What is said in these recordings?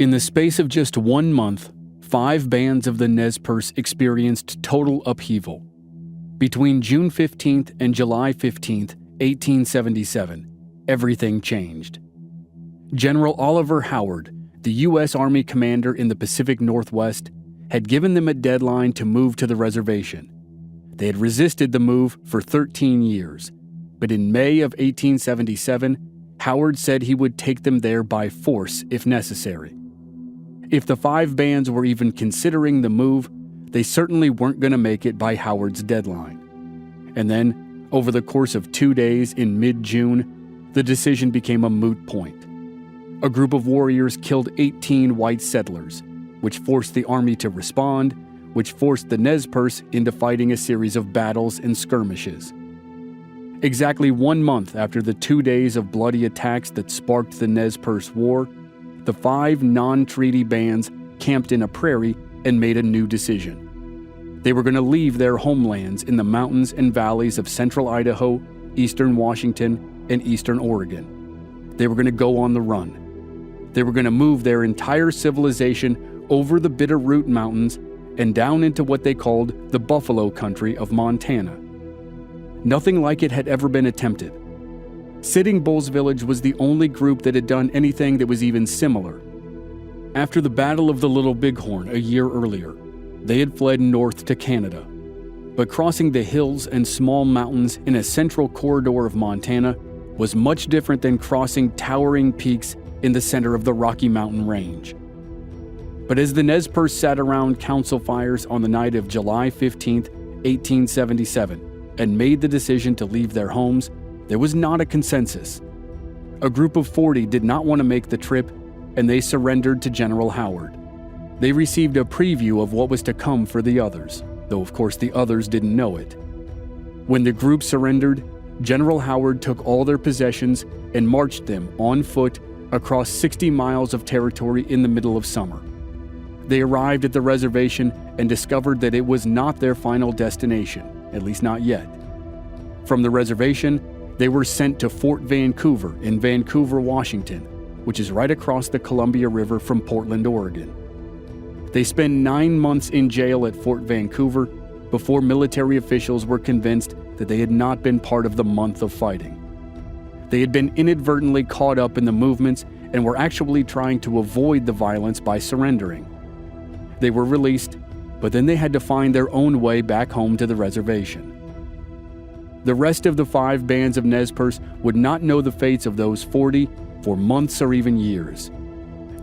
In the space of just 1 month, 5 bands of the Nez Percé experienced total upheaval. Between June 15th and July 15th, 1877, everything changed. General Oliver Howard, the U.S. Army commander in the Pacific Northwest, had given them a deadline to move to the reservation. They had resisted the move for 13 years, but in May of 1877, Howard said he would take them there by force if necessary. If the 5 bands were even considering the move, they certainly weren't going to make it by Howard's deadline. And then, over the course of 2 days in mid-June, the decision became a moot point. A group of warriors killed 18 white settlers, which forced the army to respond, which forced the Nez Percé into fighting a series of battles and skirmishes. Exactly 1 month after the 2 days of bloody attacks that sparked the Nez Percé War, the 5 non-treaty bands camped in a prairie and made a new decision. They were going to leave their homelands in the mountains and valleys of central Idaho, eastern Washington, and eastern Oregon. They were going to go on the run. They were going to move their entire civilization over the Bitterroot Mountains and down into what they called the Buffalo Country of Montana. Nothing like it had ever been attempted. Sitting Bull's Village was the only group that had done anything that was even similar. After the Battle of the Little Bighorn a year earlier, they had fled north to Canada. But crossing the hills and small mountains in a central corridor of Montana was much different than crossing towering peaks in the center of the Rocky Mountain Range. But as the Nez Percé sat around council fires on the night of July 15, 1877, and made the decision to leave their homes, there was not a consensus. A group of 40 did not want to make the trip, and they surrendered to General Howard. They received a preview of what was to come for the others, though of course the others didn't know it. When the group surrendered, General Howard took all their possessions and marched them on foot across 60 miles of territory in the middle of summer. They arrived at the reservation and discovered that it was not their final destination, at least not yet. From the reservation, they were sent to Fort Vancouver in Vancouver, Washington, which is right across the Columbia River from Portland, Oregon. They spent 9 months in jail at Fort Vancouver before military officials were convinced that they had not been part of the month of fighting. They had been inadvertently caught up in the movements and were actually trying to avoid the violence by surrendering. They were released, but then they had to find their own way back home to the reservation. The rest of the 5 bands of Nez Percé would not know the fates of those 40 for months or even years.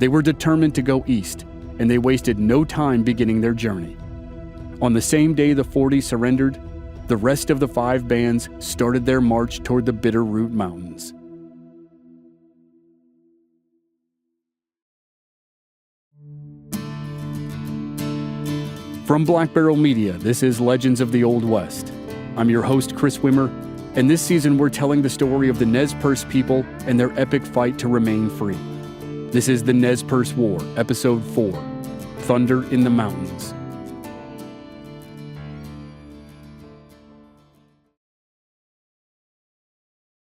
They were determined to go east, and they wasted no time beginning their journey. On the same day the 40 surrendered, the rest of the 5 bands started their march toward the Bitterroot Mountains. From Black Barrel Media, this is Legends of the Old West. I'm your host, Chris Wimmer, and this season we're telling the story of the Nez Percé people and their epic fight to remain free. This is the Nez Percé War, Episode 4, Thunder in the Mountains.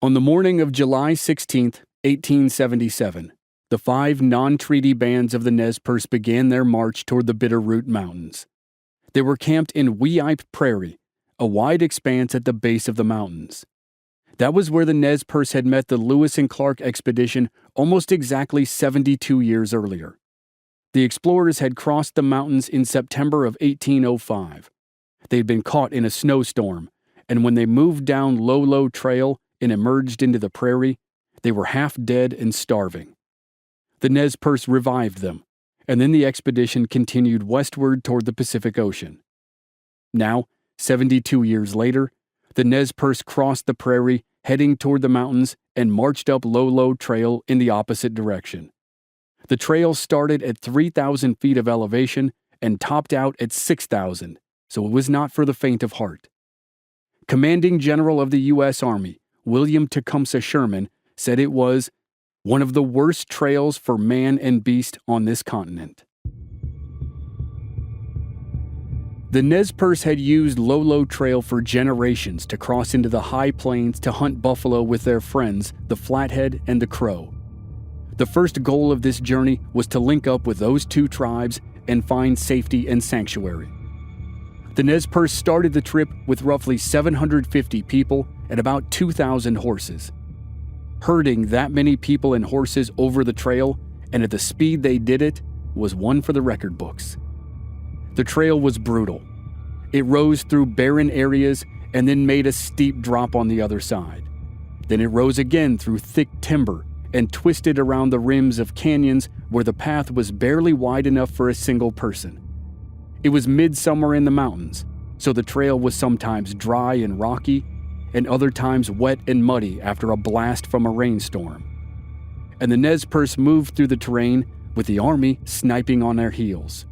On the morning of July 16, 1877, the 5 non-treaty bands of the Nez Percé began their march toward the Bitterroot Mountains. They were camped in Ep Prairie, a wide expanse at the base of the mountains. That was where the Nez Percé had met the Lewis and Clark expedition almost exactly 72 years earlier. The explorers had crossed the mountains in September of 1805. They had been caught in a snowstorm, and when they moved down Low Trail and emerged into the prairie, they were half dead and starving. The Nez Percé revived them, and then the expedition continued westward toward the Pacific Ocean. Now, 72 years later, the Nez Percé crossed the prairie, heading toward the mountains, and marched up Low Trail in the opposite direction. The trail started at 3,000 feet of elevation and topped out at 6,000, so it was not for the faint of heart. Commanding General of the U.S. Army, William Tecumseh Sherman, said it was one of the worst trails for man and beast on this continent. The Nez Percé had used Low Trail for generations to cross into the high plains to hunt buffalo with their friends, the Flathead and the Crow. The first goal of this journey was to link up with those two tribes and find safety and sanctuary. The Nez Percé started the trip with roughly 750 people and about 2,000 horses. Herding that many people and horses over the trail and at the speed they did it was one for the record books. The trail was brutal. It rose through barren areas and then made a steep drop on the other side. Then it rose again through thick timber and twisted around the rims of canyons where the path was barely wide enough for a single person. It was midsummer in the mountains, so the trail was sometimes dry and rocky, and other times wet and muddy after a blast from a rainstorm. And the Nez Percé moved through the terrain with the army sniping on their heels.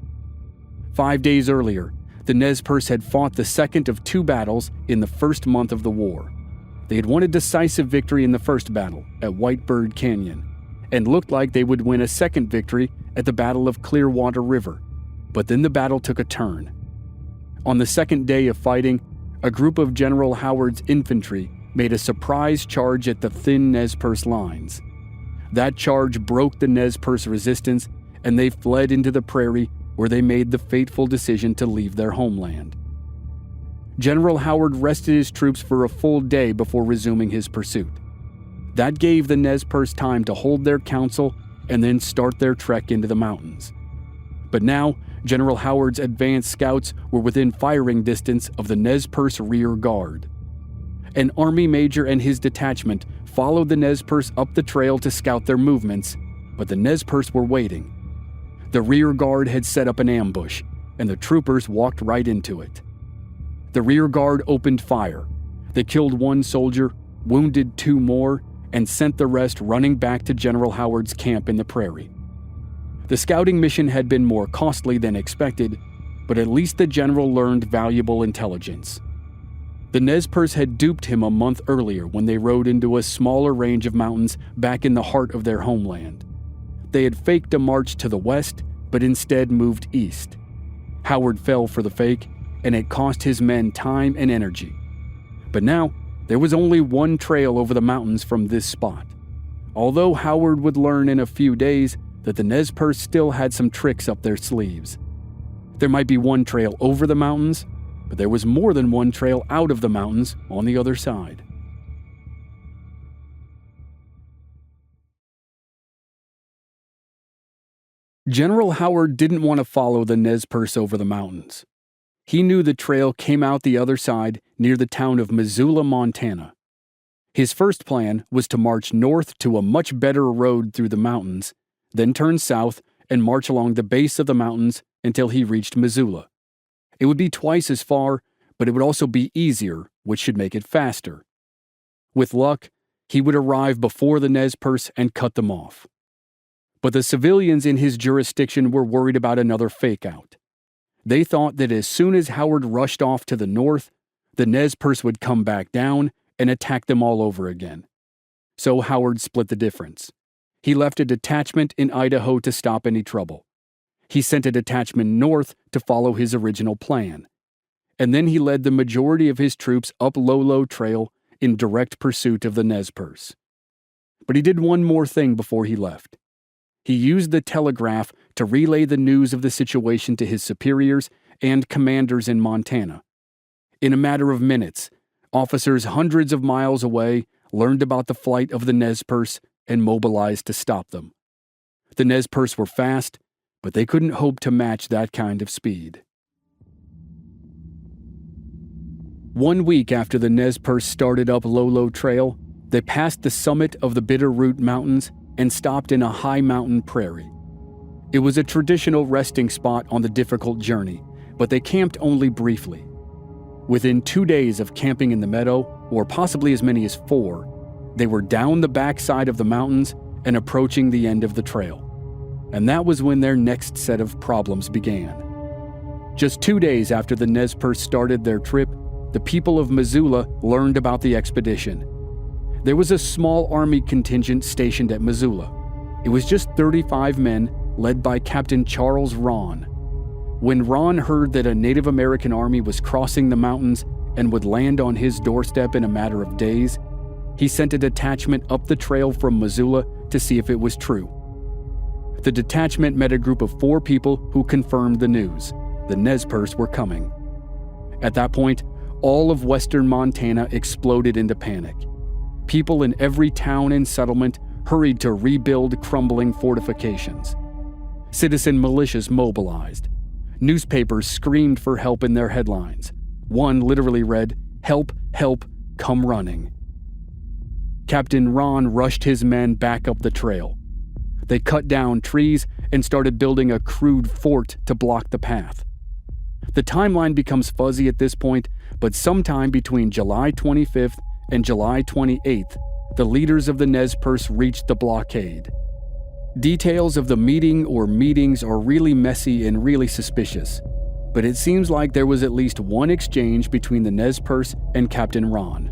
5 days earlier, the Nez Percé had fought the second of two battles in the first month of the war. They had won a decisive victory in the first battle at Whitebird Canyon, and looked like they would win a second victory at the Battle of Clearwater River. But then the battle took a turn. On the second day of fighting, a group of General Howard's infantry made a surprise charge at the thin Nez Percé lines. That charge broke the Nez Percé resistance, and they fled into the prairie where they made the fateful decision to leave their homeland. General Howard rested his troops for a full day before resuming his pursuit. That gave the Nez Percé time to hold their council and then start their trek into the mountains. But now, General Howard's advance scouts were within firing distance of the Nez Percé rear guard. An army major and his detachment followed the Nez Percé up the trail to scout their movements, but the Nez Percé were waiting. The rear guard had set up an ambush, and the troopers walked right into it. The rear guard opened fire. They killed one soldier, wounded two more, and sent the rest running back to General Howard's camp in the prairie. The scouting mission had been more costly than expected, but at least the general learned valuable intelligence. The Nez Percé had duped him a month earlier when they rode into a smaller range of mountains back in the heart of their homeland. They had faked a march to the west, but instead moved east. Howard fell for the fake, and it cost his men time and energy. But now, there was only one trail over the mountains from this spot. Although Howard would learn in a few days that the Nez Percé still had some tricks up their sleeves. There might be one trail over the mountains, but there was more than one trail out of the mountains on the other side. General Howard didn't want to follow the Nez Percé over the mountains. He knew the trail came out the other side near the town of Missoula, Montana. His first plan was to march north to a much better road through the mountains, then turn south and march along the base of the mountains until he reached Missoula. It would be twice as far, but it would also be easier, which should make it faster. With luck, he would arrive before the Nez Percé and cut them off. But the civilians in his jurisdiction were worried about another fake-out. They thought that as soon as Howard rushed off to the north, the Nez Percé would come back down and attack them all over again. So Howard split the difference. He left a detachment in Idaho to stop any trouble. He sent a detachment north to follow his original plan. And then he led the majority of his troops up Lolo Trail in direct pursuit of the Nez Percé. But he did one more thing before he left. He used the telegraph to relay the news of the situation to his superiors and commanders in Montana. In a matter of minutes, officers hundreds of miles away learned about the flight of the Nez Percé and mobilized to stop them. The Nez Percé were fast, but they couldn't hope to match that kind of speed. 1 week after the Nez Percé started up Lolo Trail, they passed the summit of the Bitterroot Mountains and stopped in a high mountain prairie. It was a traditional resting spot on the difficult journey, but they camped only briefly. Within 2 days of camping in the meadow, or possibly as many as 4, they were down the backside of the mountains and approaching the end of the trail. And that was when their next set of problems began. Just 2 days after the Nez Percé started their trip, the people of Missoula learned about the expedition. There was a small army contingent stationed at Missoula. It was just 35 men, led by Captain Charles Ron. When Ron heard that a Native American army was crossing the mountains and would land on his doorstep in a matter of days, he sent a detachment up the trail from Missoula to see if it was true. The detachment met a group of 4 people who confirmed the news. The Nez Percé were coming. At that point, all of western Montana exploded into panic. People in every town and settlement hurried to rebuild crumbling fortifications. Citizen militias mobilized. Newspapers screamed for help in their headlines. One literally read, "Help, help, come running." Captain Ron rushed his men back up the trail. They cut down trees and started building a crude fort to block the path. The timeline becomes fuzzy at this point, but sometime between July 25th and July 28th, the leaders of the Nez Percé reached the blockade. Details of the meeting or meetings are really messy and really suspicious, but it seems like there was at least one exchange between the Nez Percé and Captain Ron.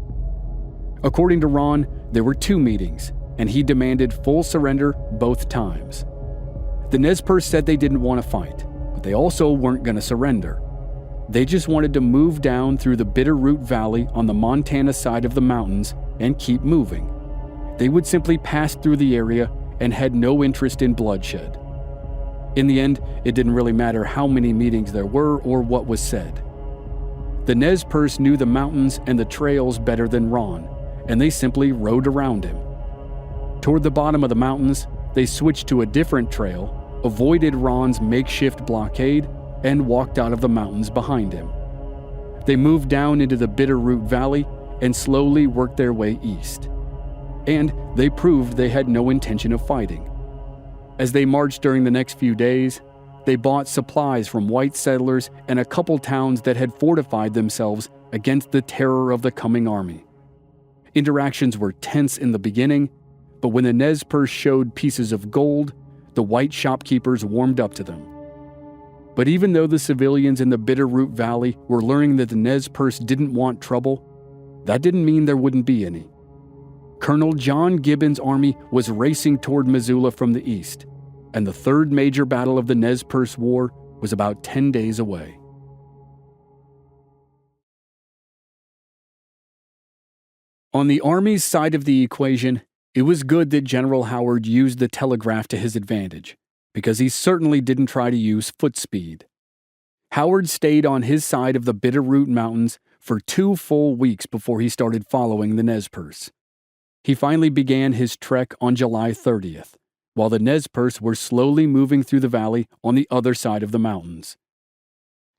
According to Ron, there were 2 meetings, and he demanded full surrender both times. The Nez Percé said they didn't want to fight, but they also weren't going to surrender. They just wanted to move down through the Bitterroot Valley on the Montana side of the mountains and keep moving. They would simply pass through the area and had no interest in bloodshed. In the end, it didn't really matter how many meetings there were or what was said. The Nez Percé knew the mountains and the trails better than Ron, and they simply rode around him. Toward the bottom of the mountains, they switched to a different trail, avoided Ron's makeshift blockade, and walked out of the mountains behind him. They moved down into the Bitterroot Valley and slowly worked their way east. And they proved they had no intention of fighting. As they marched during the next few days, they bought supplies from white settlers and a couple towns that had fortified themselves against the terror of the coming army. Interactions were tense in the beginning, but when the Nez Percé showed pieces of gold, the white shopkeepers warmed up to them. But even though the civilians in the Bitterroot Valley were learning that the Nez Percé didn't want trouble, that didn't mean there wouldn't be any. Colonel John Gibbon's army was racing toward Missoula from the east, and the 3rd major battle of the Nez Percé War was about 10 days away. On the Army's side of the equation, it was good that General Howard used the telegraph to his advantage, because he certainly didn't try to use foot speed. Howard stayed on his side of the Bitterroot Mountains for 2 full weeks before he started following the Nez Percé. He finally began his trek on July 30th, while the Nez Percé were slowly moving through the valley on the other side of the mountains.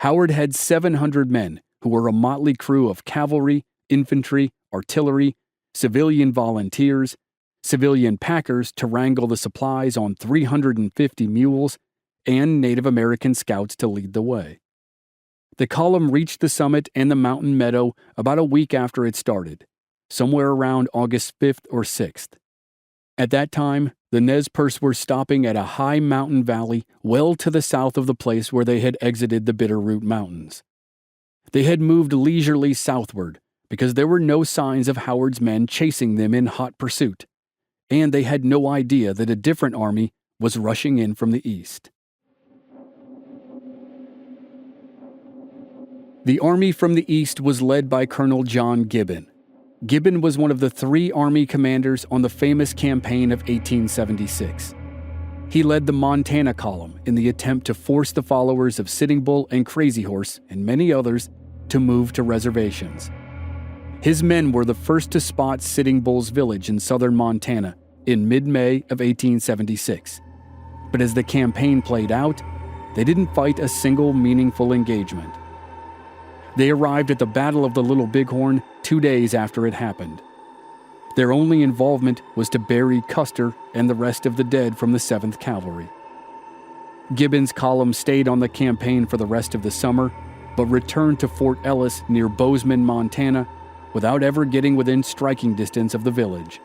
Howard had 700 men who were a motley crew of cavalry, infantry, artillery, civilian volunteers, civilian packers to wrangle the supplies on 350 mules, and Native American scouts to lead the way. The column reached the summit and the mountain meadow about a week after it started, somewhere around August 5th or 6th. At that time, the Nez Percé were stopping at a high mountain valley well to the south of the place where they had exited the Bitterroot Mountains. They had moved leisurely southward because there were no signs of Howard's men chasing them in hot pursuit, and they had no idea that a different army was rushing in from the east. The army from the east was led by Colonel John Gibbon. Gibbon was one of the 3 Army commanders on the famous campaign of 1876. He led the Montana column in the attempt to force the followers of Sitting Bull and Crazy Horse, and many others, to move to reservations. His men were the first to spot Sitting Bull's village in southern Montana in mid-May of 1876. But as the campaign played out, they didn't fight a single meaningful engagement. They arrived at the Battle of the Little Bighorn 2 days after it happened. Their only involvement was to bury Custer and the rest of the dead from the 7th Cavalry. Gibbon's column stayed on the campaign for the rest of the summer, but returned to Fort Ellis near Bozeman, Montana, without ever getting within striking distance of the village.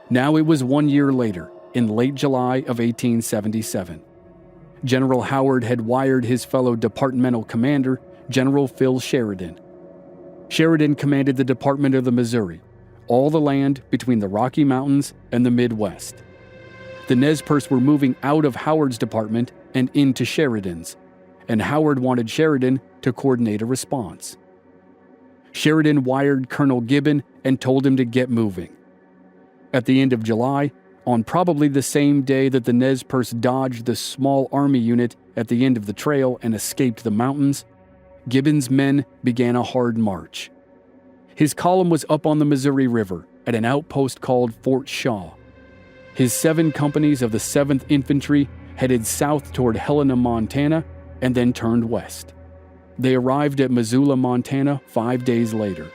Now it was 1 year later, in late July of 1877. General Howard had wired his fellow departmental commander, General Phil Sheridan. Sheridan commanded the Department of the Missouri, all the land between the Rocky Mountains and the Midwest. The Nez Percé were moving out of Howard's department and into Sheridan's, and Howard wanted Sheridan to coordinate a response. Sheridan wired Colonel Gibbon and told him to get moving. At the end of July, on probably the same day that the Nez Percé dodged the small army unit at the end of the trail and escaped the mountains, Gibbon's men began a hard march. His column was up on the Missouri River at an outpost called Fort Shaw. His 7 companies of the 7th Infantry headed south toward Helena, Montana, and then turned west. They arrived at Missoula, Montana 5 days later.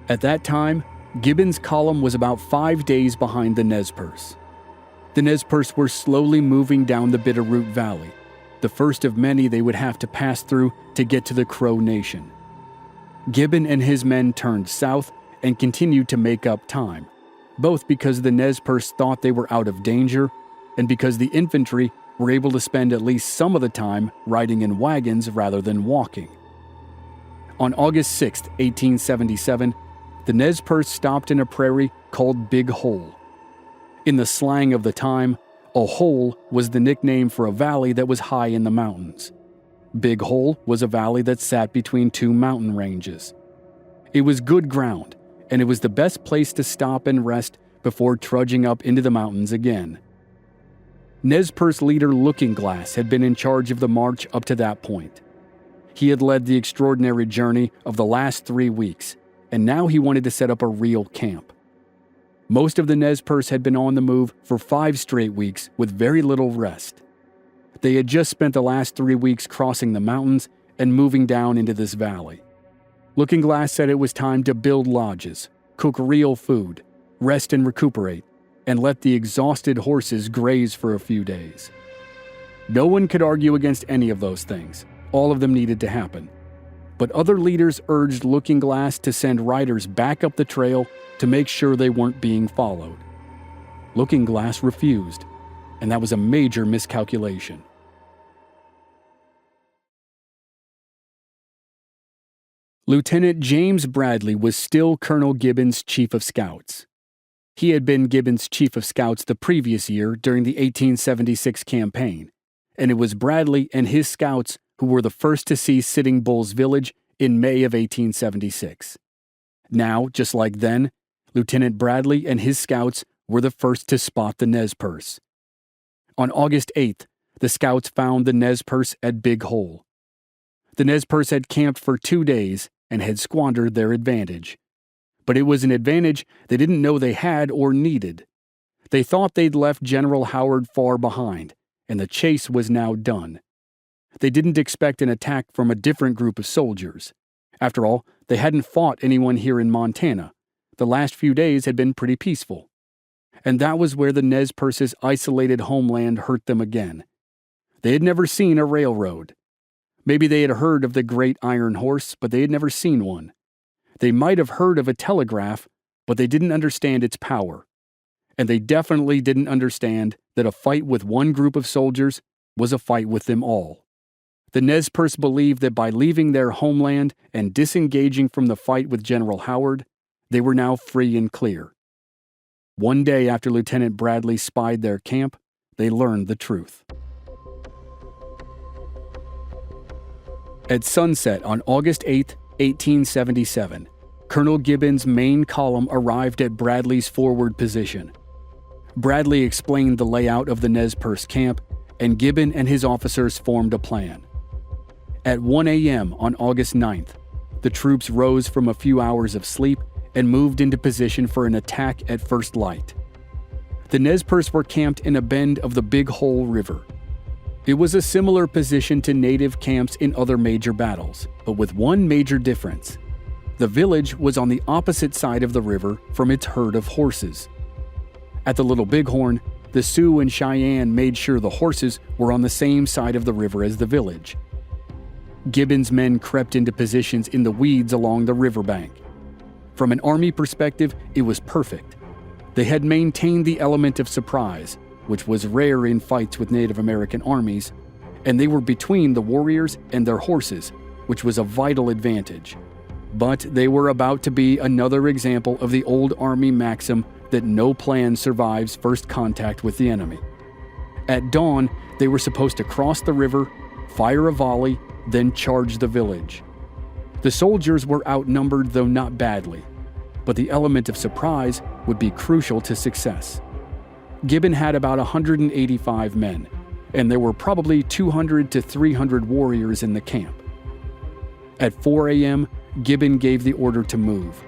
At that time, Gibbon's column was about 5 days behind the Nez Percé. The Nez Percé were slowly moving down the Bitterroot Valley, the first of many they would have to pass through to get to the Crow Nation. Gibbon and his men turned south and continued to make up time, both because the Nez Percé thought they were out of danger and because the infantry were able to spend at least some of the time riding in wagons rather than walking. On August 6, 1877, the Nez Percé stopped in a prairie called Big Hole. In the slang of the time, a hole was the nickname for a valley that was high in the mountains. Big Hole was a valley that sat between 2 mountain ranges. It was good ground, and it was the best place to stop and rest before trudging up into the mountains again. Nez Percé leader Looking Glass had been in charge of the march up to that point. He had led the extraordinary journey of the last 3 weeks, and now he wanted to set up a real camp. Most of the Nez Percé had been on the move for 5 straight weeks with very little rest. They had just spent the last 3 weeks crossing the mountains and moving down into this valley. Looking Glass said it was time to build lodges, cook real food, rest and recuperate, and let the exhausted horses graze for a few days. No one could argue against any of those things. All of them needed to happen. But other leaders urged Looking Glass to send riders back up the trail to make sure they weren't being followed. Looking Glass refused, and that was a major miscalculation. Lieutenant James Bradley was still Colonel Gibbon's chief of scouts. He had been Gibbon's chief of scouts the previous year during the 1876 campaign, and it was Bradley and his scouts who were the first to see Sitting Bull's village in May of 1876. Now, just like then, Lieutenant Bradley and his scouts were the first to spot the Nez Percé. On August 8th, the scouts found the Nez Percé at Big Hole. The Nez Percé had camped for 2 days and had squandered their advantage. But it was an advantage they didn't know they had or needed. They thought they'd left General Howard far behind, and the chase was now done. They didn't expect an attack from a different group of soldiers. After all, they hadn't fought anyone here in Montana. The last few days had been pretty peaceful. And that was where the Nez Percé's isolated homeland hurt them again. They had never seen a railroad. Maybe they had heard of the Great Iron Horse, but they had never seen one. They might have heard of a telegraph, but they didn't understand its power. And they definitely didn't understand that a fight with one group of soldiers was a fight with them all. The Nez Percé believed that by leaving their homeland and disengaging from the fight with General Howard, they were now free and clear. One day after Lieutenant Bradley spied their camp, they learned the truth. At sunset on August 8, 1877, Colonel Gibbon's main column arrived at Bradley's forward position. Bradley explained the layout of the Nez Percé camp, and Gibbon and his officers formed a plan. At 1 a.m. on August 9th, the troops rose from a few hours of sleep and moved into position for an attack at first light. The Nez Percé were camped in a bend of the Big Hole River. It was a similar position to native camps in other major battles, but with one major difference. The village was on the opposite side of the river from its herd of horses. At the Little Bighorn, the Sioux and Cheyenne made sure the horses were on the same side of the river as the village. Gibbon's men crept into positions in the weeds along the riverbank. From an army perspective, it was perfect. They had maintained the element of surprise, which was rare in fights with Native American armies, and they were between the warriors and their horses, which was a vital advantage. But they were about to be another example of the old army maxim that no plan survives first contact with the enemy. At dawn, they were supposed to cross the river, fire a volley, then charge the village. The soldiers were outnumbered, though not badly. but the element of surprise would be crucial to success. Gibbon had about 185 men, and there were probably 200 to 300 warriors in the camp. At 4 a.m., Gibbon gave the order to move.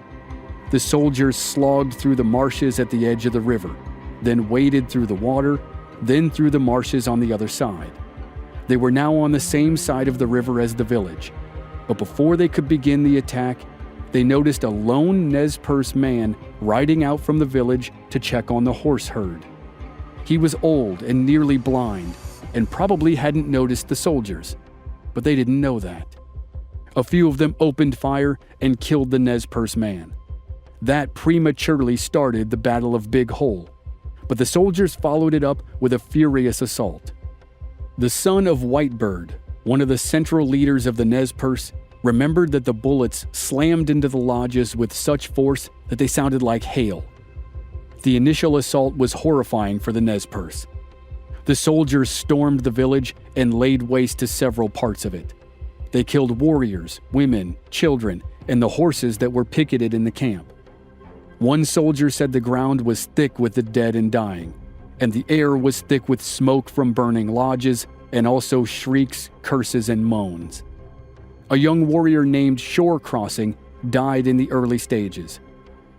The soldiers slogged through the marshes at the edge of the river, then waded through the water, then through the marshes on the other side. They were now on the same side of the river as the village, but before they could begin the attack, they noticed a lone Nez Percé man riding out from the village to check on the horse herd. He was old and nearly blind, and probably hadn't noticed the soldiers, but they didn't know that. A few of them opened fire and killed the Nez Percé man. That prematurely started the Battle of Big Hole, but the soldiers followed it up with a furious assault. The son of Whitebird, one of the central leaders of the Nez Percé, remembered that the bullets slammed into the lodges with such force that they sounded like hail. The initial assault was horrifying for the Nez Percé. The soldiers stormed the village and laid waste to several parts of it. They killed warriors, women, children, and the horses that were picketed in the camp. One soldier said the ground was thick with the dead and dying, and the air was thick with smoke from burning lodges, and also shrieks, curses, and moans. A young warrior named Shore Crossing died in the early stages.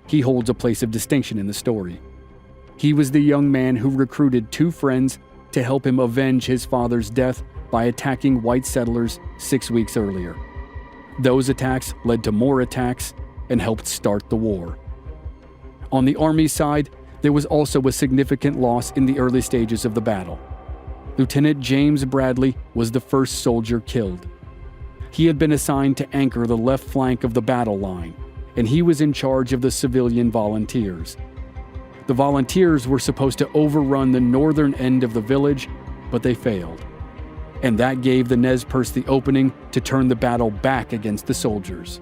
He holds a place of distinction in the story. He was the young man who recruited 2 friends to help him avenge his father's death by attacking white settlers 6 weeks earlier. Those attacks led to more attacks and helped start the war. On the Army side, there was also a significant loss in the early stages of the battle. Lieutenant James Bradley was the first soldier killed. He had been assigned to anchor the left flank of the battle line, and he was in charge of the civilian volunteers. The volunteers were supposed to overrun the northern end of the village, but they failed. And that gave the Nez Percé the opening to turn the battle back against the soldiers.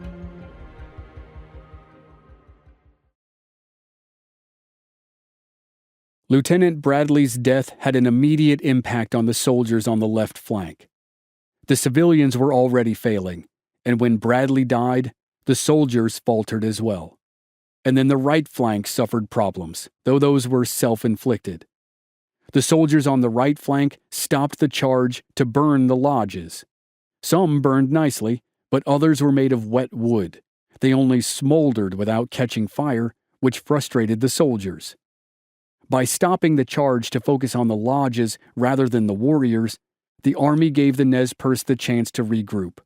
Lieutenant Bradley's death had an immediate impact on the soldiers on the left flank. The civilians were already failing, and when Bradley died, the soldiers faltered as well. And then the right flank suffered problems, though those were self-inflicted. The soldiers on the right flank stopped the charge to burn the lodges. Some burned nicely, but others were made of wet wood. They only smoldered without catching fire, which frustrated the soldiers. By stopping the charge to focus on the lodges rather than the warriors, the army gave the Nez Percé the chance to regroup.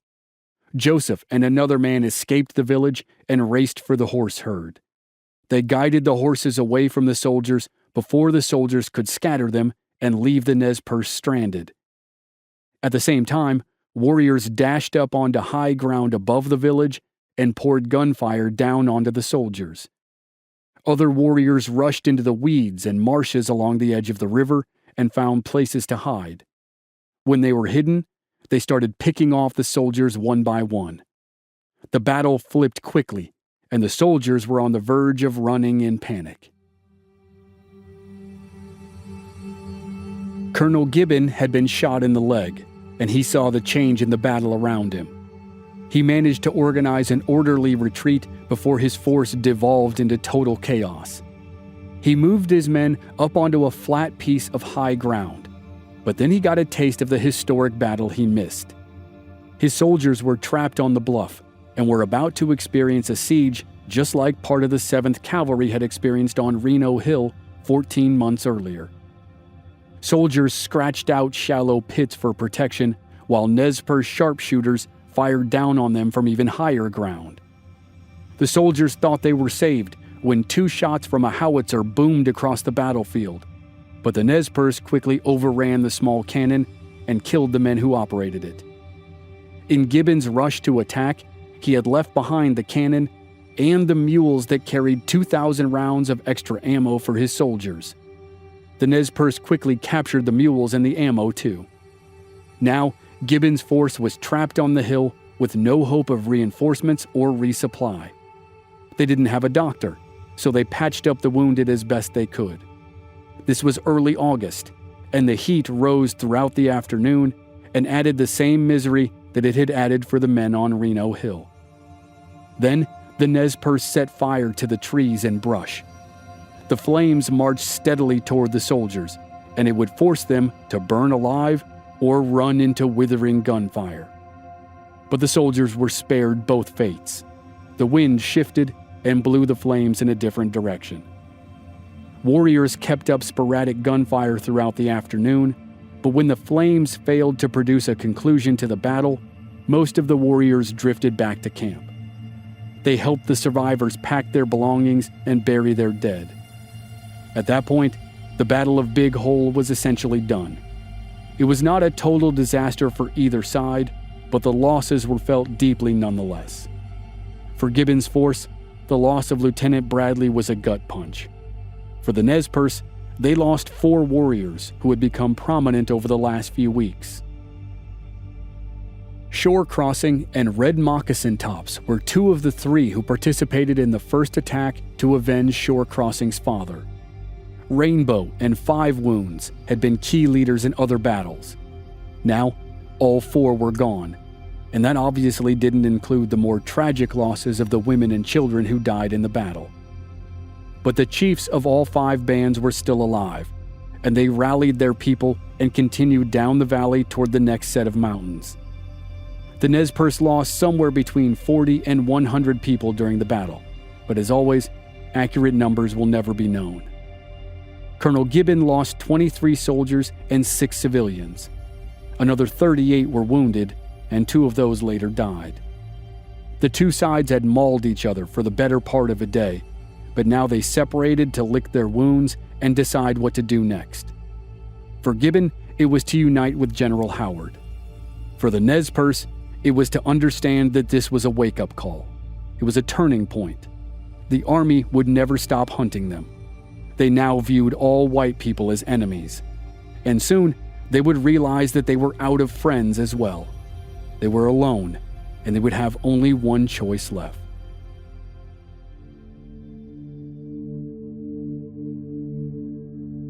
Joseph and another man escaped the village and raced for the horse herd. They guided the horses away from the soldiers before the soldiers could scatter them and leave the Nez Percé stranded. At the same time, warriors dashed up onto high ground above the village and poured gunfire down onto the soldiers. Other warriors rushed into the weeds and marshes along the edge of the river and found places to hide. When they were hidden, they started picking off the soldiers one by one. The battle flipped quickly, and the soldiers were on the verge of running in panic. Colonel Gibbon had been shot in the leg, and he saw the change in the battle around him. He managed to organize an orderly retreat before his force devolved into total chaos. He moved his men up onto a flat piece of high ground, but then he got a taste of the historic battle he missed. His soldiers were trapped on the bluff and were about to experience a siege just like part of the 7th Cavalry had experienced on Reno Hill 14 months earlier. Soldiers scratched out shallow pits for protection, while Nez Percé sharpshooters fired down on them from even higher ground. The soldiers thought they were saved when 2 shots from a howitzer boomed across the battlefield, but the Nez Percé quickly overran the small cannon and killed the men who operated it. In Gibbon's rush to attack, he had left behind the cannon and the mules that carried 2,000 rounds of extra ammo for his soldiers. The Nez Percé quickly captured the mules and the ammo too. Now, Gibbon's force was trapped on the hill with no hope of reinforcements or resupply. They didn't have a doctor, so they patched up the wounded as best they could. This was early August, and the heat rose throughout the afternoon and added the same misery that it had added for the men on Reno Hill. Then, the Nez Percé set fire to the trees and brush. The flames marched steadily toward the soldiers, and it would force them to burn alive or run into withering gunfire. But the soldiers were spared both fates. The wind shifted and blew the flames in a different direction. Warriors kept up sporadic gunfire throughout the afternoon, but when the flames failed to produce a conclusion to the battle, most of the warriors drifted back to camp. They helped the survivors pack their belongings and bury their dead. At that point, the Battle of Big Hole was essentially done. It was not a total disaster for either side, but the losses were felt deeply nonetheless. For Gibbon's force, the loss of Lieutenant Bradley was a gut punch. For the Nez Percé, they lost 4 warriors who had become prominent over the last few weeks. Shore Crossing and Red Moccasin Tops were 2 of the 3 who participated in the first attack to avenge Shore Crossing's father. Rainbow and 5 Wounds had been key leaders in other battles. Now, all 4 were gone, and that obviously didn't include the more tragic losses of the women and children who died in the battle. But the chiefs of all 5 bands were still alive, and they rallied their people and continued down the valley toward the next set of mountains. The Nez Percé lost somewhere between 40 and 100 people during the battle, but as always, accurate numbers will never be known. Colonel Gibbon lost 23 soldiers and 6 civilians. Another 38 were wounded, and 2 of those later died. The 2 sides had mauled each other for the better part of a day, but now they separated to lick their wounds and decide what to do next. For Gibbon, it was to unite with General Howard. For the Nez Percé, it was to understand that this was a wake-up call. It was a turning point. The army would never stop hunting them. They now viewed all white people as enemies. And soon, they would realize that they were out of friends as well. They were alone, and they would have only one choice left.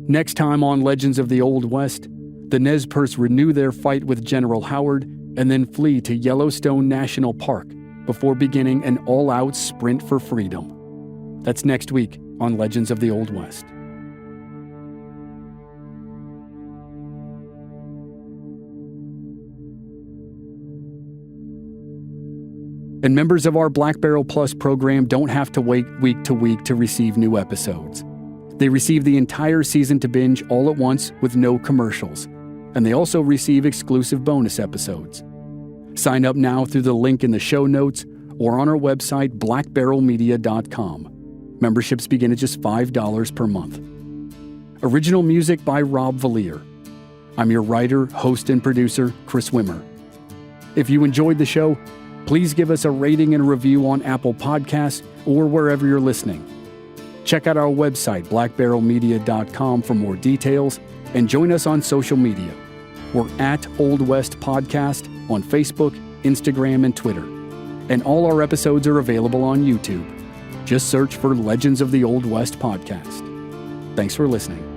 Next time on Legends of the Old West, the Nez Percé renew their fight with General Howard and then flee to Yellowstone National Park before beginning an all-out sprint for freedom. That's next week on Legends of the Old West. And members of our Black Barrel Plus program don't have to wait week to week to receive new episodes. They receive the entire season to binge all at once with no commercials, and they also receive exclusive bonus episodes. Sign up now through the link in the show notes or on our website, blackbarrelmedia.com. Memberships begin at just $5 per month. Original music by Rob Valier. I'm your writer, host, and producer, Chris Wimmer. If you enjoyed the show, please give us a rating and review on Apple Podcasts or wherever you're listening. Check out our website, blackbarrelmedia.com, for more details, and join us on social media. We're at Old West Podcast on Facebook, Instagram, and Twitter. And all our episodes are available on YouTube. Just search for Legends of the Old West Podcast. Thanks for listening.